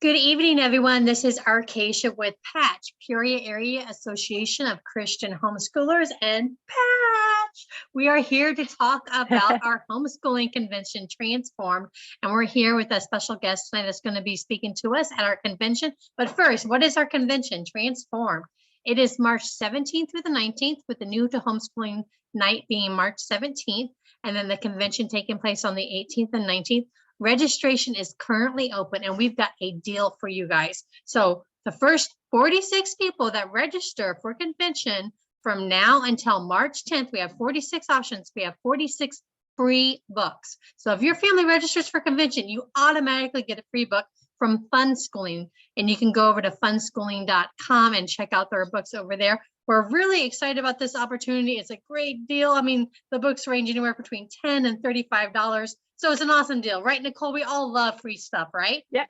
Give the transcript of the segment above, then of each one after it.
Good evening, everyone. This is Arcacia with PAACH, Peoria Area Association of Christian Homeschoolers, and PAACH. We are here to talk about our homeschooling convention, Transformed, and we're here with a special guest tonight that's going to be speaking to us at our convention. But first, what is our convention, Transformed? It is March 17th through the 19th, with the New to Homeschooling night being March 17th, and then the convention taking place on the 18th and 19th. Registration is currently open, and we've got a deal for you guys. So the first 46 people that register for convention from now until March 10th, we have 46 options. We have 46 free books. So if your family registers for convention, you automatically get a free book from Funschooling, and you can go over to funschooling.com and check out their books over there. We're really excited about this opportunity. It's a great deal. I mean, the books range anywhere between $10 and $35. So it's an awesome deal, right, Nicole? We all love free stuff, right? Yeah.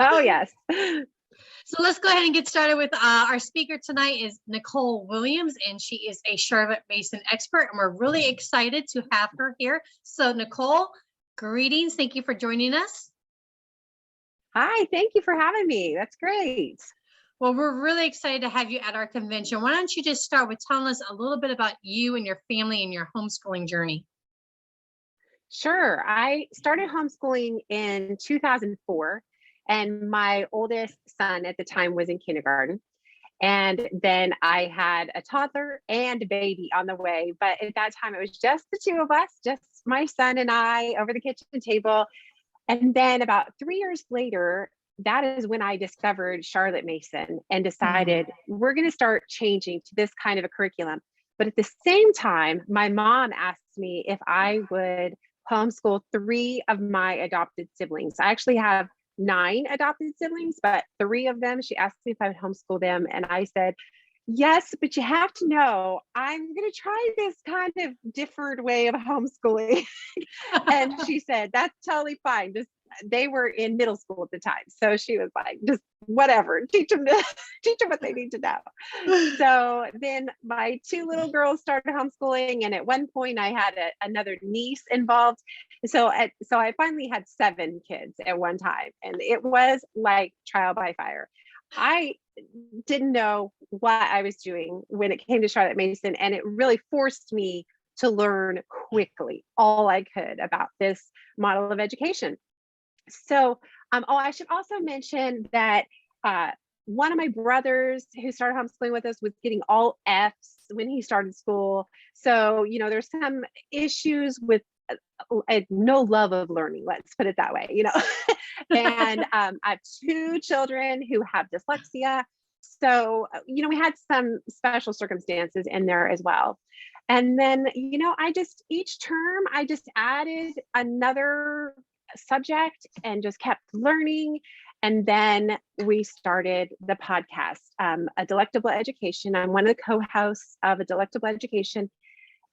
Oh, yes. So let's go ahead and get started with our speaker tonight is Nicole Williams, and she is a Charlotte Mason expert, and we're really excited to have her here. So Nicole, greetings. Thank you for joining us. Hi, thank you for having me. That's great. Well, we're really excited to have you at our convention. Why don't you just start with telling us a little bit about you and your family and your homeschooling journey? Sure. I started homeschooling in 2004, and my oldest son at the time was in kindergarten. And then I had a toddler and a baby on the way. But at that time, it was just the two of us, just my son and I over the kitchen table. And then about 3 years later, that is when I discovered Charlotte Mason and decided we're going to start changing to this kind of a curriculum. But at the same time, my mom asked me if I would homeschool 3 of my adopted siblings. I actually have 9 adopted siblings, but 3 of them, she asked me if I would homeschool them. And I said, yes, but you have to know, I'm going to try this kind of different way of homeschooling. And she said, that's totally fine. Just, they were in middle school at the time. So she was like, just whatever, teach them what they need to know. So then my 2 little girls started homeschooling. And at one point I had another niece involved. So I finally had 7 kids at one time, and it was like trial by fire. I didn't know what I was doing when it came to Charlotte Mason, and it really forced me to learn quickly all I could about this model of education. So, I should also mention that one of my brothers who started homeschooling with us was getting all Fs when he started school. So, there's some issues with no love of learning, let's put it that way, and I have 2 children who have dyslexia. So, we had some special circumstances in there as well. And then, each term, I just added another subject and just kept learning. And then we started the podcast, A Delectable Education. I'm one of the co-hosts of A Delectable Education.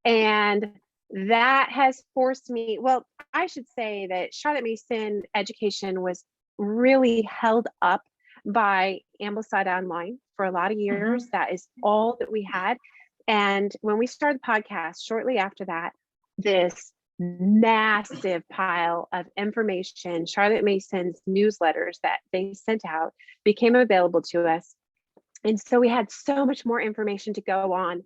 And that has forced me, well, I should say that Charlotte Mason education was really held up by Ambleside Online for a lot of years. That is all that we had. And when we started the podcast, shortly after that, this massive pile of information, Charlotte Mason's newsletters that they sent out, became available to us. And so we had so much more information to go on.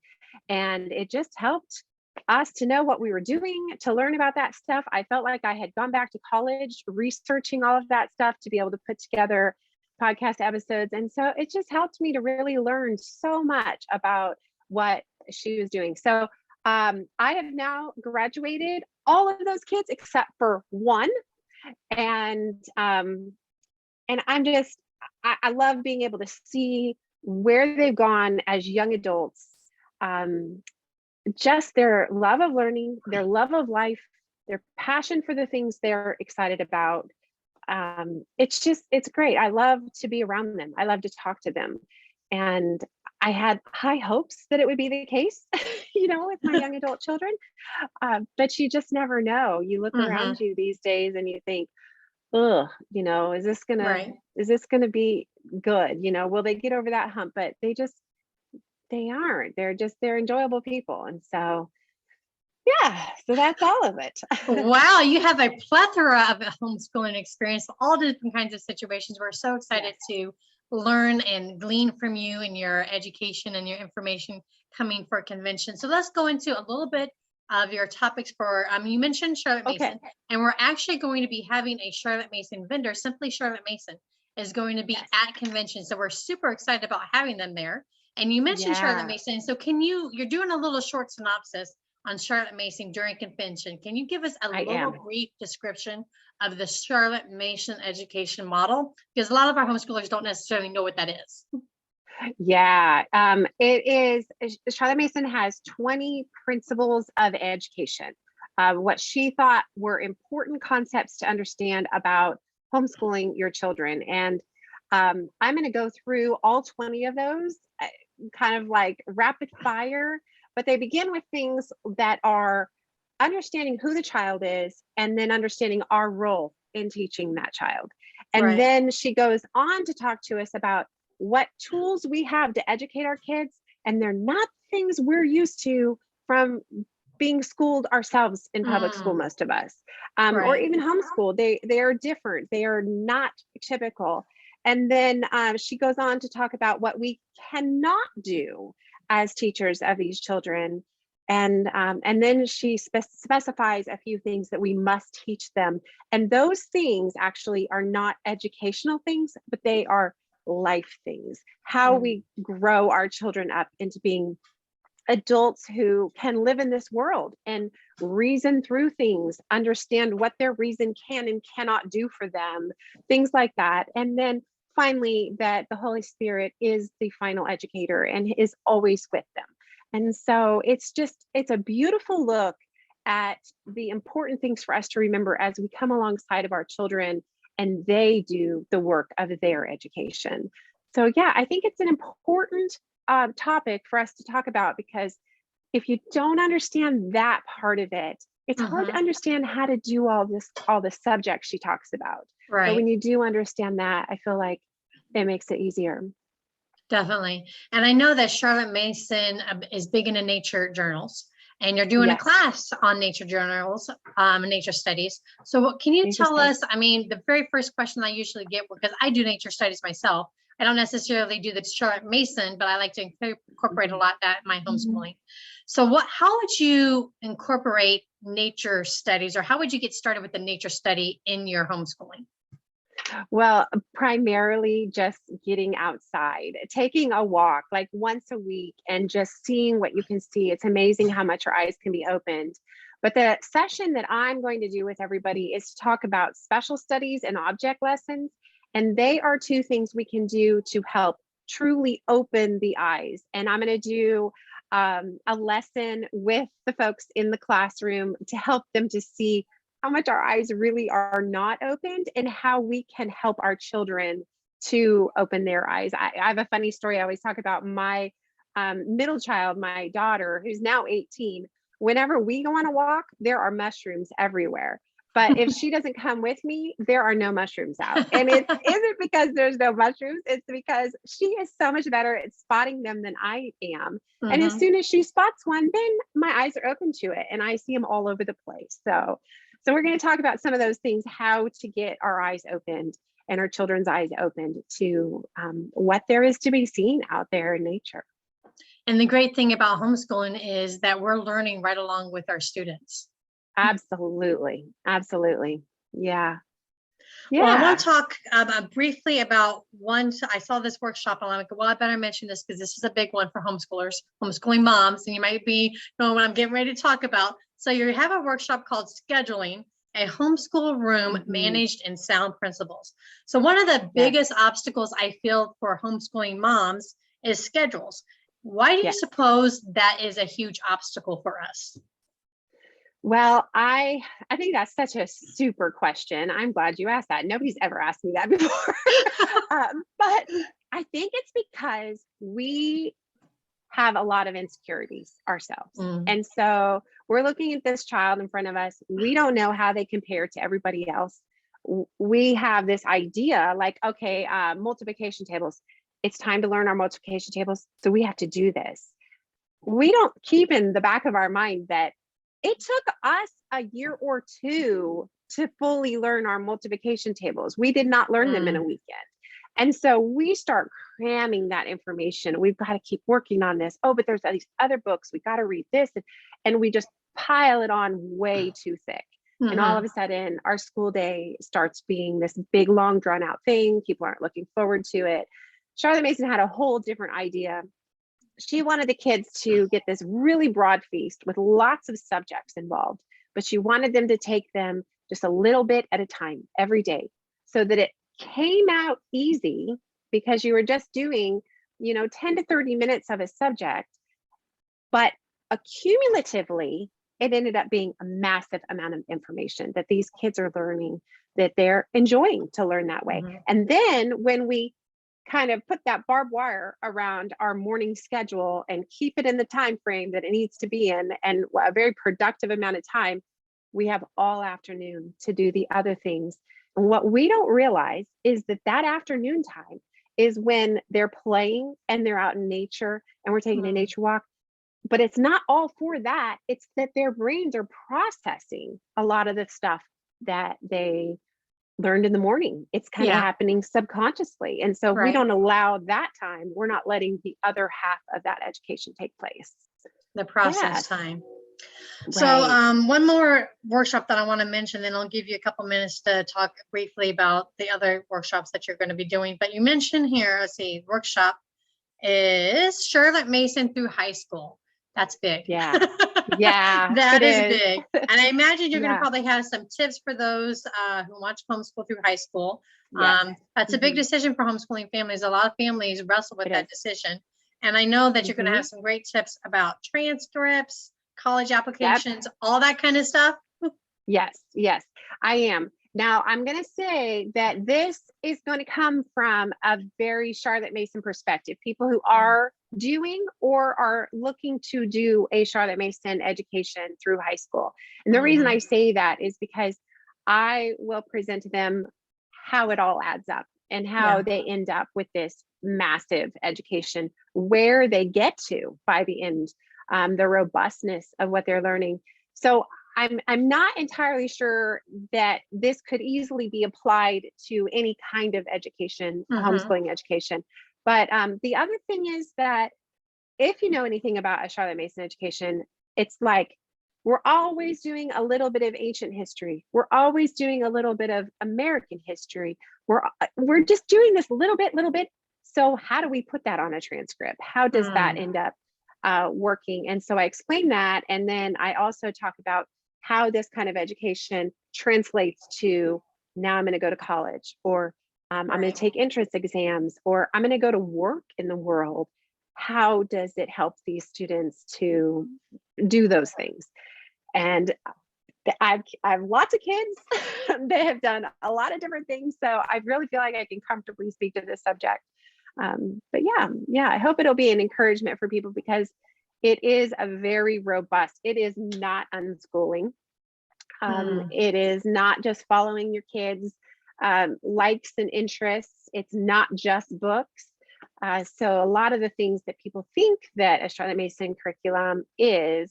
And it just helped us to know what we were doing, to learn about that stuff. I felt like I had gone back to college researching all of that stuff to be able to put together podcast episodes. And so it just helped me to really learn so much about what she was doing. So I have now graduated all of those kids except for one. And I'm just, I love being able to see where they've gone as young adults. Just their love of learning, their love of life, their passion for the things they're excited about. It's great. I love to be around them. I love to talk to them. And I had high hopes that it would be the case, with my young adult children. But you just never know. You look around you these days and you think, ugh, is this gonna be good? Will they get over that hump? But they aren't. They're enjoyable people. And so Yeah, so that's all of it. Wow, you have a plethora of homeschooling experience, all different kinds of situations. We're so excited to learn and glean from you and your education and your information coming for convention. So let's go into a little bit of your topics for, you mentioned Charlotte Mason, and we're actually going to be having a Charlotte Mason vendor. Simply Charlotte Mason is going to be at convention. So we're super excited about having them there. And you mentioned Charlotte Mason. So you're doing a little short synopsis on Charlotte Mason during convention. Can you give us a little brief description of the Charlotte Mason education model? Because a lot of our homeschoolers don't necessarily know what that is. Yeah, it is. Charlotte Mason has 20 principles of education. What she thought were important concepts to understand about homeschooling your children. And I'm going to go through all 20 of those, kind of like rapid fire, but they begin with things that are understanding who the child is and then understanding our role in teaching that child. And then she goes on to talk to us about what tools we have to educate our kids. And they're not things we're used to from being schooled ourselves in public school, most of us, or even homeschool. They are different. They are not typical. And then she goes on to talk about what we cannot do as teachers of these children. And then she specifies a few things that we must teach them. And those things actually are not educational things, but they are life things, how we grow our children up into being adults who can live in this world and reason through things, understand what their reason can and cannot do for them, things like that. And then finally, that the Holy Spirit is the final educator and is always with them. And so it's a beautiful look at the important things for us to remember as we come alongside of our children and they do the work of their education. So yeah, I think it's an important topic for us to talk about, because if you don't understand that part of it, it's hard to understand how to do all the subjects she talks about. But when you do understand that, I feel like it makes it easier. Definitely. And I know that Charlotte Mason is big into nature journals, and you're doing a class on nature journals, nature studies. So what can you tell us? I mean, the very first question I usually get, because I do nature studies myself, I don't necessarily do the Charlotte Mason, but I like to incorporate a lot that in my homeschooling. So how would you incorporate nature studies, or how would you get started with the nature study in your homeschooling? Well, primarily just getting outside, taking a walk like once a week and just seeing what you can see. It's amazing how much your eyes can be opened. But the session that I'm going to do with everybody is to talk about special studies and object lessons. And they are two things we can do to help truly open the eyes. And I'm going to do a lesson with the folks in the classroom to help them to see how much our eyes really are not opened and how we can help our children to open their eyes. I have a funny story. I always talk about my middle child, my daughter, who's now 18. Whenever we go on a walk, there are mushrooms everywhere. But if she doesn't come with me, there are no mushrooms out. And it isn't because there's no mushrooms. It's because she is so much better at spotting them than I am. And as soon as she spots one, then my eyes are open to it and I see them all over the place. So we're going to talk about some of those things, how to get our eyes opened and our children's eyes opened to what there is to be seen out there in nature. And the great thing about homeschooling is that we're learning right along with our students. Absolutely. Absolutely. Yeah. Well, I want to talk briefly about I saw this workshop and I'm like, well, I better mention this because this is a big one for homeschoolers, homeschooling moms, and you might be knowing what I'm getting ready to talk about. So you have a workshop called Scheduling a Homeschool Room Managed in Sound Principles. So one of the biggest obstacles I feel for homeschooling moms is schedules. Why do you suppose that is a huge obstacle for us? Well, I think that's such a super question. I'm glad you asked that. Nobody's ever asked me that before. But I think it's because we have a lot of insecurities ourselves. And so we're looking at this child in front of us. We don't know how they compare to everybody else. We have this idea like, okay, multiplication tables. It's time to learn our multiplication tables. So we have to do this. We don't keep in the back of our mind that it took us a year or two to fully learn our multiplication tables. We did not learn them in a weekend. And so we start cramming that information. We've got to keep working on this. Oh, but there's these other books. We got to read this. And we just pile it on way too thick. And all of a sudden, our school day starts being this big, long, drawn out thing. People aren't looking forward to it. Charlotte Mason had a whole different idea. She wanted the kids to get this really broad feast with lots of subjects involved, but she wanted them to take them just a little bit at a time every day so that it came out easy, because you were just doing, 10 to 30 minutes of a subject, but accumulatively, it ended up being a massive amount of information that these kids are learning, that they're enjoying to learn that way. And then when we kind of put that barbed wire around our morning schedule and keep it in the time frame that it needs to be in, and a very productive amount of time, we have all afternoon to do the other things. And what we don't realize is that afternoon time is when they're playing and they're out in nature and we're taking a nature walk. But it's not all for that. It's that their brains are processing a lot of the stuff that they learned in the morning. It's kind of happening subconsciously. And so if we don't allow that time, we're not letting the other half of that education take place. The process time. So one more workshop that I want to mention, then I'll give you a couple minutes to talk briefly about the other workshops that you're going to be doing. But you mentioned here, let's see, workshop is Charlotte Mason through high school. That's big. Yeah. Yeah. That is big. And I imagine you're going to probably have some tips for those who want to homeschool through high school. That's a big decision for homeschooling families. A lot of families wrestle with that decision. And I know that you're going to have some great tips about transcripts, college applications, all that kind of stuff. Yes, I am. Now, I'm going to say that this is going to come from a very Charlotte Mason perspective. People who are doing or are looking to do a Charlotte Mason education through high school. And the reason I say that is because I will present to them how it all adds up and how they end up with this massive education, where they get to by the end, the robustness of what they're learning. So I'm not entirely sure that this could easily be applied to any kind of education, homeschooling education. But the other thing is that if you know anything about a Charlotte Mason education, it's like we're always doing a little bit of ancient history. We're always doing a little bit of American history. We're just doing this little bit. So how do we put that on a transcript? How does that end up working? And so I explain that. And then I also talk about how this kind of education translates to, now I'm going to go to college, or I'm going to take entrance exams, or I'm going to go to work in the world. How does it help these students to do those things? And I have lots of kids that have done a lot of different things. So I really feel like I can comfortably speak to this subject. But yeah, I hope it'll be an encouragement for people, because it is a very robust, it is not unschooling. It is not just following your kids' likes and interests. It's not just books. So a lot of the things that people think that a Charlotte Mason curriculum is,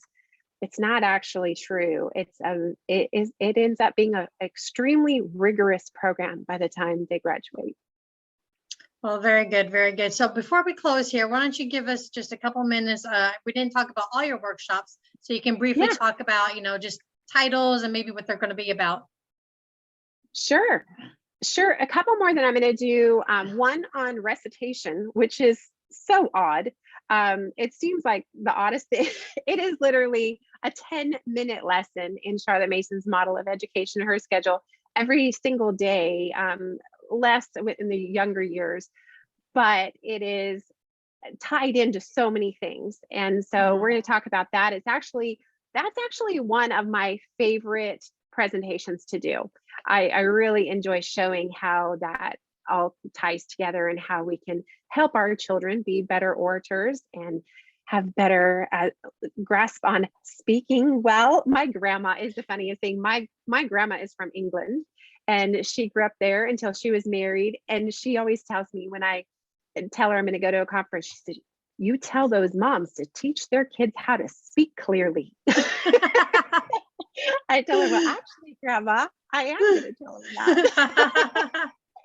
it's not actually true. It ends up being an extremely rigorous program by the time they graduate. Well, very good, very good. So before we close here, why don't you give us just a couple minutes? We didn't talk about all your workshops, so you can briefly talk about, just titles and maybe what they're going to be about. Sure. A couple more that I'm going to do. One on recitation, which is so odd. It seems like the oddest thing. It is literally a 10-minute lesson in Charlotte Mason's model of education, her schedule, every single day, less in the younger years, but it is tied into so many things. And so we're going to talk about that. That's actually one of my favorite presentations to do. I really enjoy showing how that all ties together and how we can help our children be better orators and have better grasp on speaking well. My grandma is the funniest thing. My grandma is from England, and she grew up there until she was married. And she always tells me, when I tell her I'm going to go to a conference, you tell those moms to teach their kids how to speak clearly. I tell her, well, actually, Grandma, I am going to tell her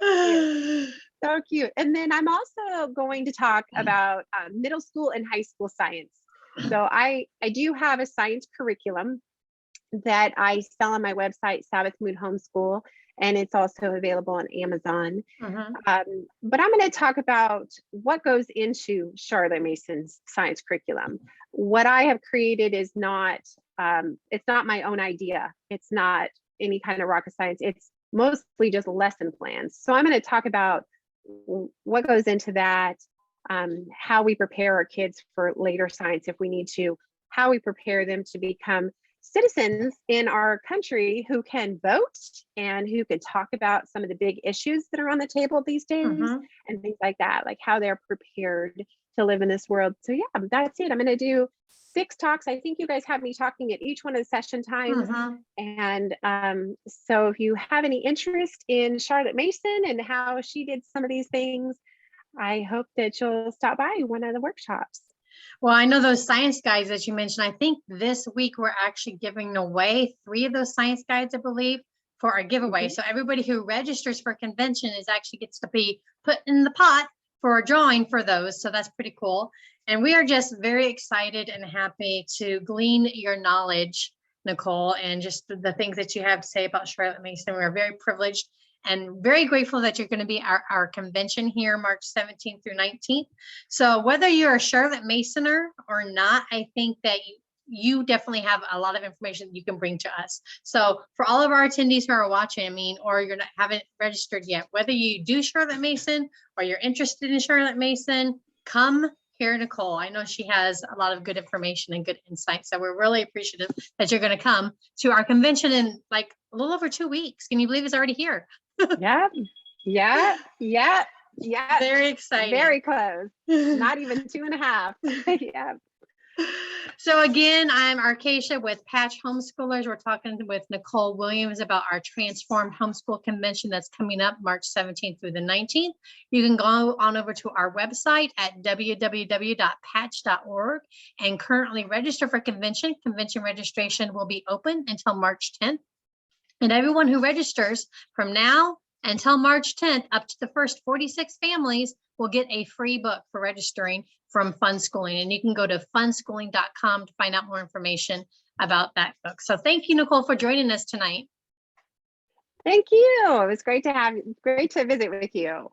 that. So cute. And then I'm also going to talk about middle school and high school science. So I do have a science curriculum that I sell on my website, Sabbath Mood Homeschool, and it's also available on Amazon. But I'm going to talk about what goes into Charlotte Mason's science curriculum. What I have created is not, it's not my own idea. It's not any kind of rocket science. It's mostly just lesson plans. So I'm going to talk about what goes into that, how we prepare our kids for later science if we need to, how we prepare them to become citizens in our country who can vote and who can talk about some of the big issues that are on the table these days and things like that, like how they're prepared to live in this world. So yeah, that's it. I'm going to do 6 talks. I think you guys have me talking at each one of the session times. And so if you have any interest in Charlotte Mason and how she did some of these things, I hope that you'll stop by one of the workshops. Well, I know those science guides that you mentioned. I think this week we're actually giving away 3 of those science guides, I believe, for our giveaway. So everybody who registers for convention is actually gets to be put in the pot for a drawing for those. So that's pretty cool. And we are just very excited and happy to glean your knowledge, Nicole, and just the things that you have to say about Charlotte Mason. We are very privileged and very grateful that you're going to be our convention here March 17th through 19th. So whether you're a Charlotte Masoner or not, I think that you definitely have a lot of information that you can bring to us. So for all of our attendees who are watching, I mean, or you're not haven't registered yet, whether you do Charlotte Mason or you're interested in Charlotte Mason, come hear Nicole. I know she has a lot of good information and good insight. So we're really appreciative that you're going to come to our convention in like a little over 2 weeks. Can you believe it's already here? Yeah. Very exciting. Very close. Not even 2.5. Yeah. So again, I'm Arcacia with PAACH Homeschoolers. We're talking with Nicole Williams about our Transform Homeschool Convention that's coming up March 17th through the 19th. You can go on over to our website at www.paach.org and currently register for convention. Convention registration will be open until March 10th. And everyone who registers from now until March 10th, up to the first 46 families, will get a free book for registering from Fun Schooling. And you can go to funschooling.com to find out more information about that book. So thank you, Nicole, for joining us tonight. Thank you. It was great to visit with you.